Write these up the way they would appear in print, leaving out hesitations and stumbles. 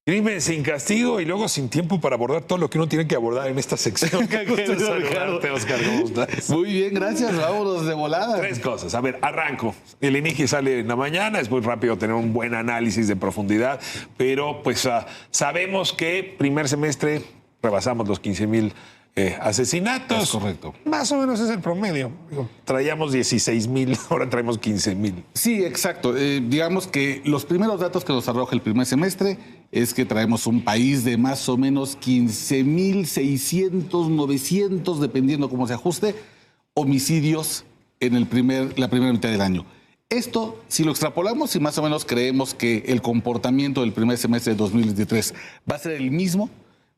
Crimen sin castigo y luego sin tiempo para abordar todo lo que uno tiene que abordar en esta sección. Qué gusto saludarte, Oscar. ¿Cómo estás? Muy bien, gracias. Vámonos de volada. Tres cosas. A ver, arranco. El INEGI sale en la mañana. Es muy rápido tener un buen análisis de profundidad, pero pues sabemos que primer semestre rebasamos los 15,000 asesinatos. Es correcto. Más o menos es el promedio. Traíamos 16,000, ahora traemos 15,000. Sí, exacto. Digamos que los primeros datos que nos arroja el primer semestre es que traemos un país de más o menos 15,600, 900, dependiendo cómo se ajuste, homicidios en la primera mitad del año. Esto, si lo extrapolamos y más o menos creemos que el comportamiento del primer semestre de 2023 va a ser el mismo,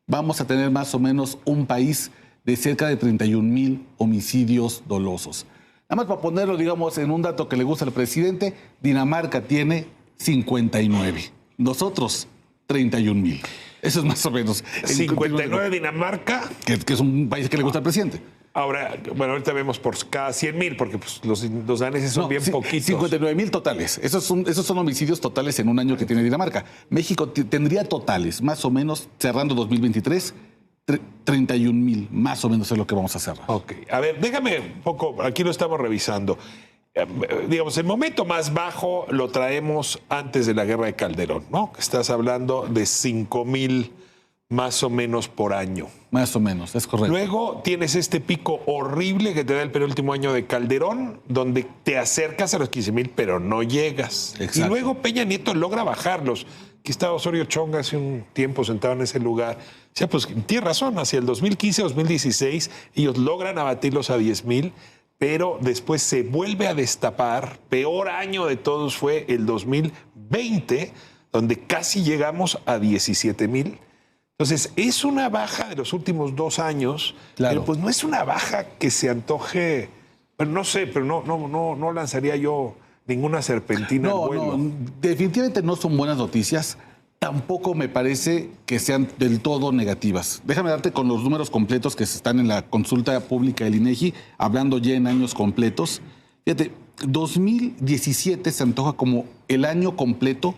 vamos a tener más o menos un país de cerca de 31,000 homicidios dolosos. Nada más para ponerlo, digamos, en un dato que le gusta al presidente, Dinamarca tiene 59. Nosotros, 31,000. Eso es más o menos. 59 Dinamarca. Que es un país que le gusta al presidente. Ahora, bueno, ahorita vemos por cada 100,000, porque pues, los daneses son bien poquitos. 59,000 totales. Esos son homicidios totales en un año que tiene Dinamarca. México tendría totales, más o menos, cerrando 2023, 31,000, más o menos es lo que vamos a cerrar. Ok. A ver, déjame un poco, aquí lo estamos revisando. Digamos, el momento más bajo lo traemos antes de la guerra de Calderón, ¿no? Estás hablando de 5,000 más o menos por año. Más o menos, es correcto. Luego tienes este pico horrible que te da el penúltimo año de Calderón, donde te acercas a los 15,000, pero no llegas. Exacto. Y luego Peña Nieto logra bajarlos. Aquí estaba Osorio Chong hace un tiempo sentado en ese lugar. O sea, pues tiene razón, hacia el 2015-2016 ellos logran abatirlos a 10,000, pero después se vuelve a destapar. Peor año de todos fue el 2020, donde casi llegamos a 17,000. Entonces, es una baja de los últimos 2 años, claro. Pero pues no es una baja que se antoje, bueno, no sé, pero no lanzaría yo ninguna serpentina al vuelo. No, definitivamente no son buenas noticias. Tampoco me parece que sean del todo negativas. Déjame darte con los números completos que están en la consulta pública del INEGI, hablando ya en años completos. Fíjate, 2017 se antoja como el año completo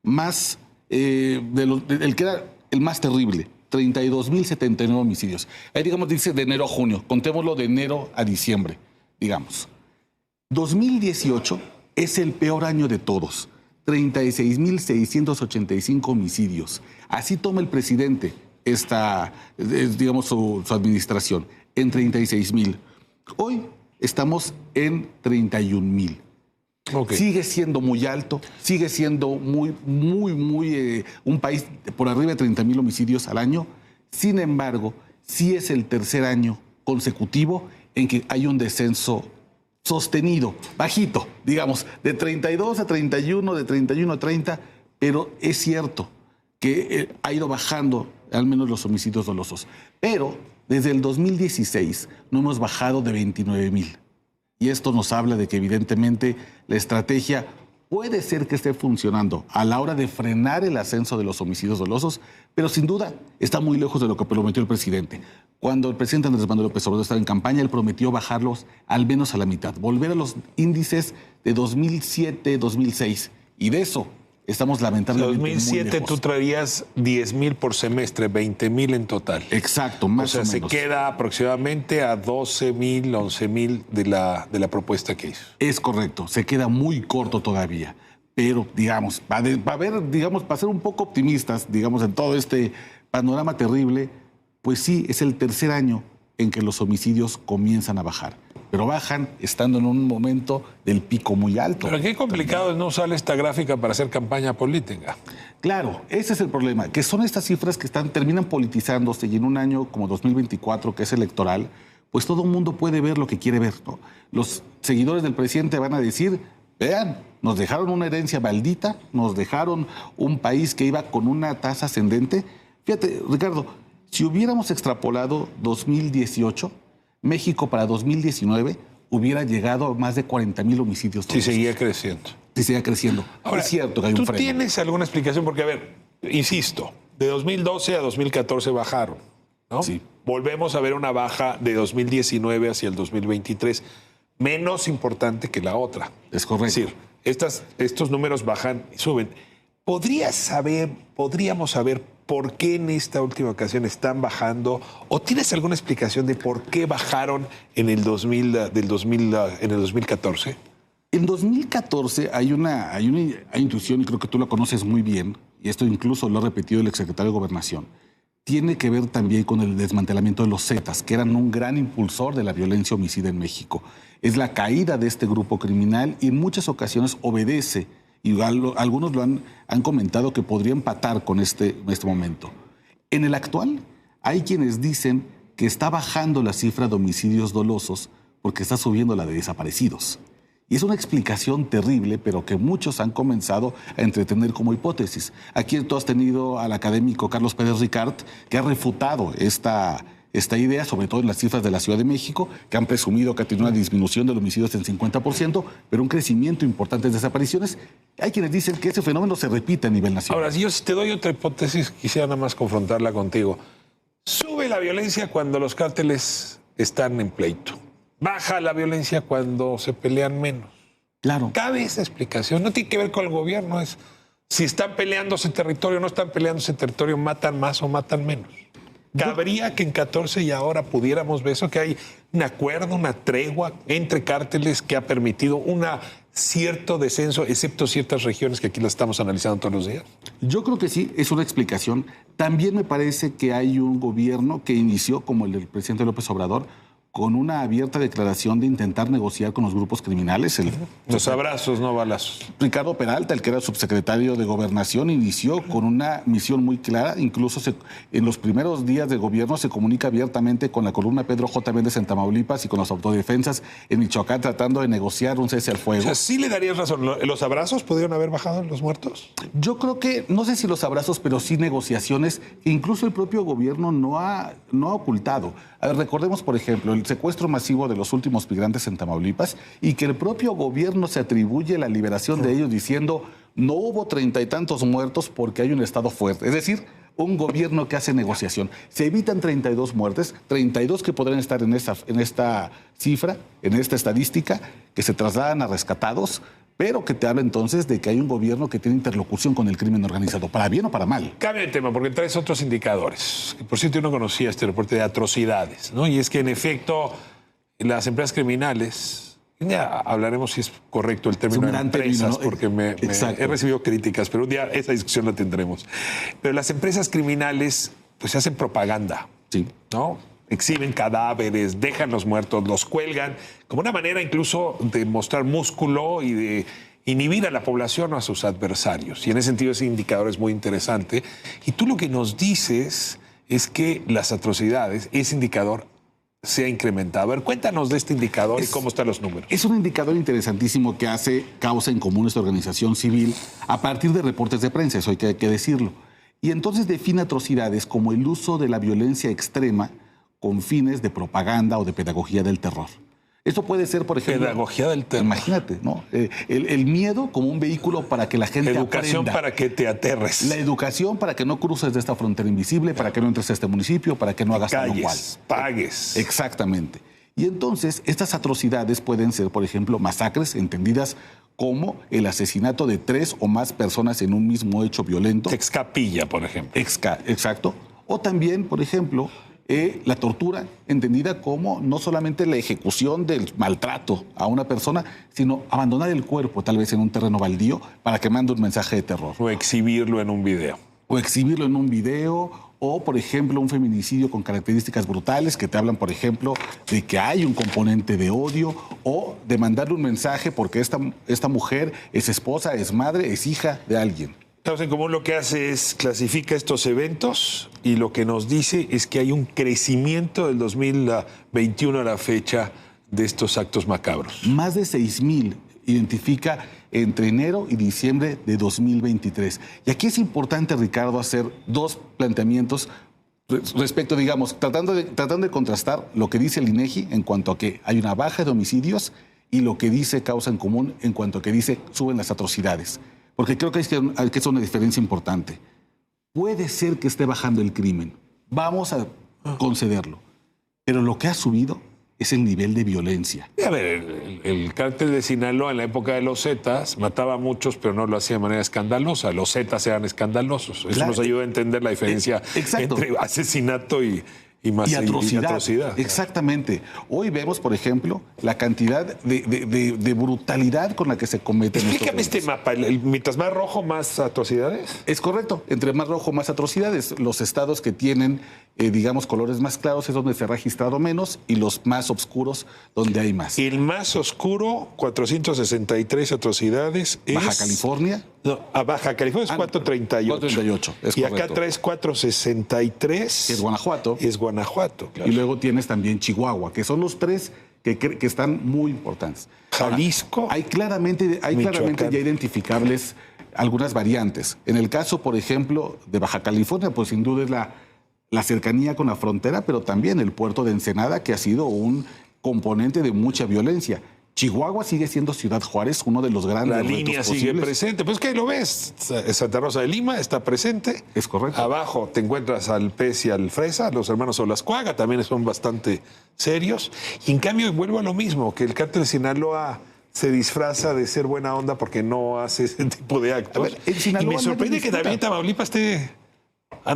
más, el que era el más terrible, 32,079 homicidios. Ahí, digamos, dice de enero a junio. Contémoslo de enero a diciembre, digamos. 2018 es el peor año de todos. 36,685 homicidios. Así toma el presidente digamos, su administración, en 36,000. Hoy estamos en 31,000. Okay. Sigue siendo muy alto, sigue siendo muy un país por arriba de 30,000 homicidios al año. Sin embargo, sí es el tercer año consecutivo en que hay un descenso sostenido, bajito, digamos, de 32 a 31, de 31 a 30, pero es cierto que ha ido bajando al menos los homicidios dolosos. Pero desde el 2016 no hemos bajado de 29,000. Y esto nos habla de que evidentemente la estrategia puede ser que esté funcionando a la hora de frenar el ascenso de los homicidios dolosos, pero sin duda está muy lejos de lo que prometió el presidente. Cuando el presidente Andrés Manuel López Obrador estaba en campaña, él prometió bajarlos al menos a la mitad, volver a los índices de 2007, 2006. Y de eso estamos lamentablemente En 2007 muy lejos. tú traías 10,000 por semestre, 20,000 en total. Exacto, más o menos. O sea, se queda aproximadamente a 12,000, 11,000 de la propuesta que hizo. Es correcto, se queda muy corto todavía. Pero, digamos, para ser un poco optimistas, digamos, en todo este panorama terrible, pues sí, es el tercer año en que los homicidios comienzan a bajar. Pero bajan estando en un momento del pico muy alto. Pero qué complicado es no usar esta gráfica para hacer campaña política. Claro, ese es el problema, que son estas cifras que terminan politizándose y en un año como 2024, que es electoral, pues todo el mundo puede ver lo que quiere ver, ¿no? Los seguidores del presidente van a decir, vean, nos dejaron una herencia maldita, nos dejaron un país que iba con una tasa ascendente. Fíjate, Ricardo, si hubiéramos extrapolado 2018, México para 2019 hubiera llegado a más de 40,000 homicidios. Sí, seguía creciendo. Sí, seguía creciendo. Ahora, es cierto que hay un ¿tú freno. tienes alguna explicación? Porque, a ver, insisto, de 2012 a 2014 bajaron, ¿no? Sí. Volvemos a ver una baja de 2019 hacia el 2023, menos importante que la otra. Es correcto. Es decir, estos números bajan y suben. podríamos saber por qué en esta última ocasión están bajando? ¿O tienes alguna explicación de por qué bajaron en el 2014? En 2014 hay una intuición, y creo que tú la conoces muy bien, y esto incluso lo ha repetido el exsecretario de Gobernación, tiene que ver también con el desmantelamiento de los Zetas, que eran un gran impulsor de la violencia homicida en México. Es la caída de este grupo criminal y en muchas ocasiones obedece, y algunos lo han comentado, que podría empatar con este momento. En el actual, hay quienes dicen que está bajando la cifra de homicidios dolosos porque está subiendo la de desaparecidos. Y es una explicación terrible, pero que muchos han comenzado a entretener como hipótesis. Aquí tú has tenido al académico Carlos Pérez Ricard, que ha refutado esta idea, sobre todo en las cifras de la Ciudad de México, que han presumido que ha tenido una disminución de los homicidios en 50%, pero un crecimiento importante de desapariciones. Hay quienes dicen que ese fenómeno se repite a nivel nacional. Ahora, si yo te doy otra hipótesis, quisiera nada más confrontarla contigo. Sube la violencia cuando los cárteles están en pleito. Baja la violencia cuando se pelean menos. Claro. Cabe esa explicación. No tiene que ver con el gobierno. Es si están peleando ese territorio o no están peleando ese territorio, matan más o matan menos. ¿Cabría que en 14 y ahora pudiéramos ver eso? Que hay un acuerdo, una tregua entre cárteles que ha permitido un cierto descenso, excepto ciertas regiones que aquí las estamos analizando todos los días. Yo creo que sí, es una explicación. También me parece que hay un gobierno que inició, como el del presidente López Obrador, con una abierta declaración de intentar negociar con los grupos criminales. Los abrazos, no balazos. Ricardo Peralta, el que era subsecretario de Gobernación, inició con una misión muy clara. Incluso en los primeros días de gobierno se comunica abiertamente con la columna Pedro J. Méndez en Tamaulipas y con las autodefensas en Michoacán, tratando de negociar un cese al fuego. O sea, sí le darías razón. ¿Los abrazos pudieron haber bajado los muertos? Yo creo que, no sé si los abrazos, pero sí negociaciones que incluso el propio gobierno no ha ocultado. A ver, recordemos, por ejemplo, el secuestro masivo de los últimos migrantes en Tamaulipas y que el propio gobierno se atribuye la liberación de ellos diciendo no hubo 30 y tantos muertos porque hay un Estado fuerte. Es decir, un gobierno que hace negociación. Se evitan 32 muertes, 32 que podrían estar en esta cifra, en esta estadística, que se trasladan a rescatados, pero que te habla entonces de que hay un gobierno que tiene interlocución con el crimen organizado, para bien o para mal. Cambia de tema, porque traes otros indicadores. Por cierto, yo no conocía este reporte de atrocidades, ¿no? Y es que, en efecto, las empresas criminales, ya hablaremos si es correcto el término de empresas, ¿no? Porque he recibido críticas, pero un día esa discusión la tendremos. Pero las empresas criminales, pues, se hacen propaganda, sí, ¿no? Exhiben cadáveres, dejan los muertos, los cuelgan, como una manera incluso de mostrar músculo y de inhibir a la población o a sus adversarios. Y en ese sentido ese indicador es muy interesante. Y tú lo que nos dices es que las atrocidades, ese indicador se ha incrementado. A ver, cuéntanos de este indicador y cómo están los números. Es un indicador interesantísimo que hace Causa en Común, esta organización civil, a partir de reportes de prensa, eso hay que decirlo. Y entonces define atrocidades como el uso de la violencia extrema con fines de propaganda o de pedagogía del terror. Esto puede ser, por ejemplo... Pedagogía del terror. Imagínate, ¿no? El miedo como un vehículo para que la gente educación aprenda. Para que te aterres. La educación para que no cruces de esta frontera invisible, para que no entres a este municipio, para que no hagas algo igual. Pagues. Exactamente. Y entonces, estas atrocidades pueden ser, por ejemplo, masacres entendidas como el asesinato de 3 o más personas en un mismo hecho violento. Excapilla, por ejemplo. Exacto. O también, por ejemplo, la tortura, entendida como no solamente la ejecución del maltrato a una persona, sino abandonar el cuerpo tal vez en un terreno baldío para que mande un mensaje de terror. O exhibirlo en un video. O, por ejemplo, un feminicidio con características brutales que te hablan, por ejemplo, de que hay un componente de odio, o de mandarle un mensaje porque esta mujer es esposa, es madre, es hija de alguien. Causa en Común lo que hace es clasifica estos eventos y lo que nos dice es que hay un crecimiento del 2021 a la fecha de estos actos macabros. Más de 6,000 identifica entre enero y diciembre de 2023. Y aquí es importante, Ricardo, hacer dos planteamientos respecto, digamos, tratando de contrastar lo que dice el INEGI en cuanto a que hay una baja de homicidios y lo que dice Causa en Común en cuanto a que dice suben las atrocidades. Porque creo que es una diferencia importante. Puede ser que esté bajando el crimen, vamos a concederlo, pero lo que ha subido es el nivel de violencia. A ver, el cártel de Sinaloa en la época de los Zetas mataba a muchos, pero no lo hacía de manera escandalosa. Los Zetas eran escandalosos. Eso Claro. nos ayuda a entender la diferencia Exacto. entre asesinato y atrocidad. Exactamente. Hoy vemos, por ejemplo, la cantidad de brutalidad con la que se cometen Explícame estos este delitos. mapa. Mientras más rojo, más atrocidades. Es correcto. Entre más rojo, más atrocidades. Los estados que tienen, digamos, colores más claros es donde se ha registrado menos y los más oscuros donde hay más. El más oscuro, 463 atrocidades. Baja es... California. No, a Baja California es 438. 438, es y correcto. acá traes 463. Que es Guanajuato. Es Guanajuato, claro. Y luego tienes también Chihuahua, que son los tres que están muy importantes. Jalisco. Hay claramente Michoacán. ya identificables algunas variantes. En el caso, por ejemplo, de Baja California, pues sin duda es la cercanía con la frontera, pero también el puerto de Ensenada, que ha sido un componente de mucha violencia. Chihuahua sigue siendo Ciudad Juárez, uno de los grandes La retos línea sigue posibles. presente. Pues que lo ves. Santa Rosa de Lima está presente. Es correcto. Abajo te encuentras al Pez y al Fresa, los hermanos Olascuaga, también son bastante serios. Y en cambio vuelvo a lo mismo, que el cártel de Sinaloa se disfraza de ser buena onda porque no hace ese tipo de actos. A ver, en Sinaloa y me nadie sorprende que disfruta. también Tamaulipas esté...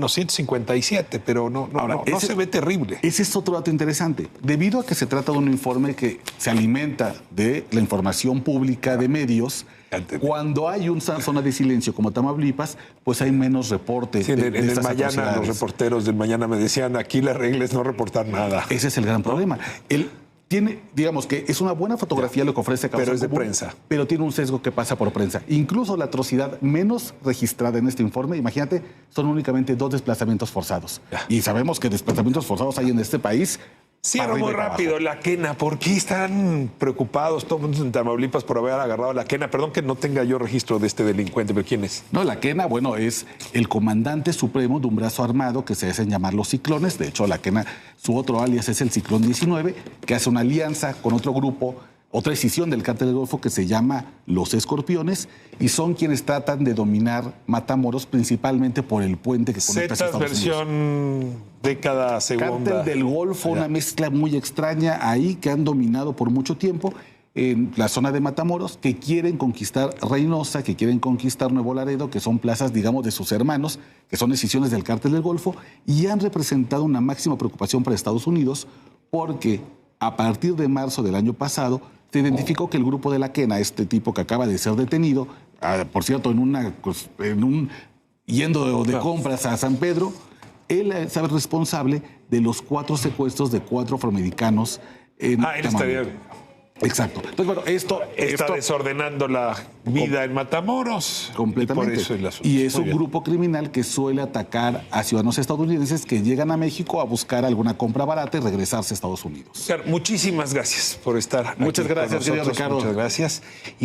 no, 157, pero no Ahora, ese se ve terrible. Ese es otro dato interesante. Debido a que se trata de un informe que se alimenta de la información pública de medios, cuando hay una zona de silencio como Tamaulipas, pues hay menos reporte Sí, de en el estas Mañana, los atrocidades. reporteros del Mañana me decían, aquí la regla es no reportar nada. Ese es el gran problema. Él tiene, digamos que es una buena fotografía lo que ofrece Causa Pero es de Común, prensa. pero tiene un sesgo que pasa por prensa. Incluso la atrocidad menos registrada en este informe, imagínate, son únicamente 2 desplazamientos forzados. Y sabemos que desplazamientos forzados hay en este país. Cierro arriba muy y para rápido, abajo. la quena. ¿Por qué están preocupados todos en Tamaulipas por haber agarrado a la quena? Perdón que no tenga yo registro de este delincuente, pero ¿quién es? No, la quena, bueno, es el comandante supremo de un brazo armado que se hacen llamar los Ciclones. De hecho, la quena, su otro alias es el Ciclón 19, que hace una alianza con otro grupo, otra escisión del cártel del Golfo que se llama los Escorpiones, y son quienes tratan de dominar Matamoros principalmente por el puente que conecta a Zetas Estados Unidos. versión década segunda. Cártel del Golfo, una mezcla muy extraña ahí que han dominado por mucho tiempo en la zona de Matamoros, que quieren conquistar Reynosa, que quieren conquistar Nuevo Laredo, que son plazas, digamos, de sus hermanos, que son decisiones del Cártel del Golfo, y han representado una máxima preocupación para Estados Unidos porque a partir de marzo del año pasado se identificó que el grupo de la quena, este tipo que acaba de ser detenido, por cierto, yendo de compras a San Pedro, él es responsable de los 4 secuestros de 4 afroamericanos en Él estaría... Exacto. Entonces, bueno, Está esto desordenando la vida en Matamoros. completamente. Y por eso el asunto. Y es Muy un bien. grupo criminal que suele atacar a ciudadanos estadounidenses que llegan a México a buscar alguna compra barata y regresarse a Estados Unidos. Oscar, muchísimas gracias por estar aquí Muchas gracias, con querido nosotros. Ricardo. Muchas gracias. Y bueno,